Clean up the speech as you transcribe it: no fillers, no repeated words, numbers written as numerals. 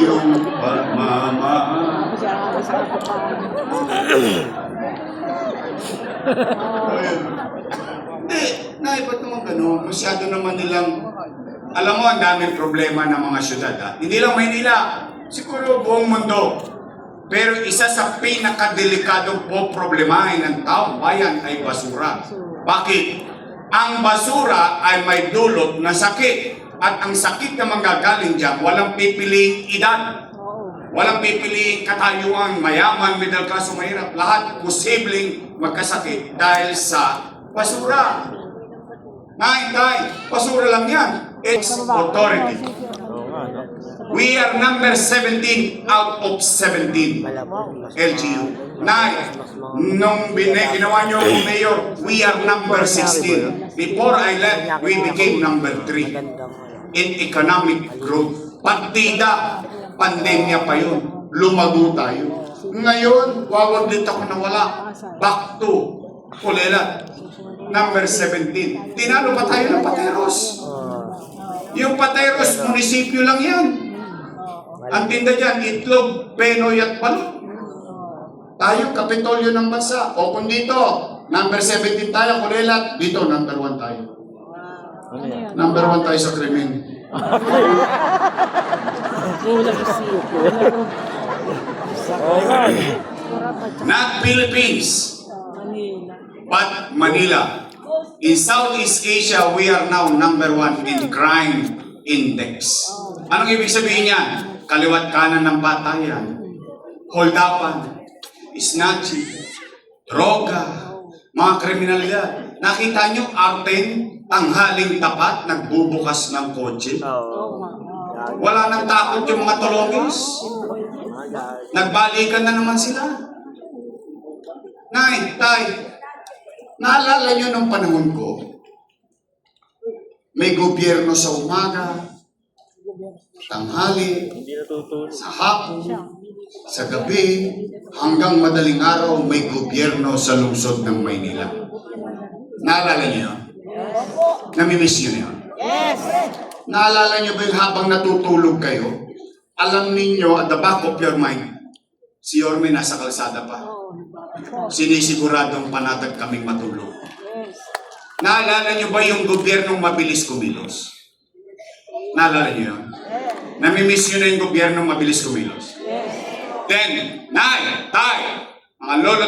iyong pagmamahal. Hindi, Nay, ba't naman gano'n? Masyado naman nilang, alam mo, ang daming problema ng mga syudad. Hindi lang Maynila, siguro buong mundo. Pero isa sa pinakadelikadong problemahin ng taong bayan ay basura. Bakit? Ang basura ay may dulot na sakit. At ang sakit na manggagaling dyan, walang pipiliing edad. Walang pipiliing katayuan, mayaman, middle class o mahirap. Lahat posibleng magkasakit dahil sa basura. Basura lang yan. It's authority. We are number 17 out of 17 LGU. Nung ginawa nyo ang mayor, we are number 16. Before I left, we became number 3 in economic growth. Partida, pandemya pa yun. Lumago tayo. Ngayon, wawaglit ako na wala. Back to Kulela, number 17. Tinalo pa tayo ng Pateros. Yung Pateros, munisipyo lang yan. Ang tinda dyan, itlog, penoy at balot. Tayo, kapitolyo ng bansa. O kung dito, number 17 tayo, Kulela, dito, number 1 tayo. Number 1 tayo sa krimen. Not Philippines, but Manila. In Southeast Asia, we are now number 1 in crime index. Anong ibig sabihin niyan? Kaliwat kanan ng batayan, holdapan, snatching, droga, mga kriminalidad. Nakita nyo, Arten, tanghaling tapat, nagbubukas ng kotse. Wala nang takot yung mga tologis. Nagbalikan na naman sila. Nay, tay, naalala nyo nung panahon ko, may gobyerno sa umaga, tanghali, sa hapon, sa gabi, hanggang madaling araw, may gobyerno sa lungsod ng Maynila. Naalala niyo yun? Namimiss niyo yun? Yes! Naalala niyo ba yung habang natutulog kayo, alam ninyo at the back of your mind, si Yorme nasa kalsada pa. Sinisiguradong panatag kaming matulog. Naalala niyo ba yung gobyernong mabilis kumilos? Naalala niyo yun? Namimiss niyo na yung gobyernong mabilis kumilos? Then, Nay, Tay, mga lolo,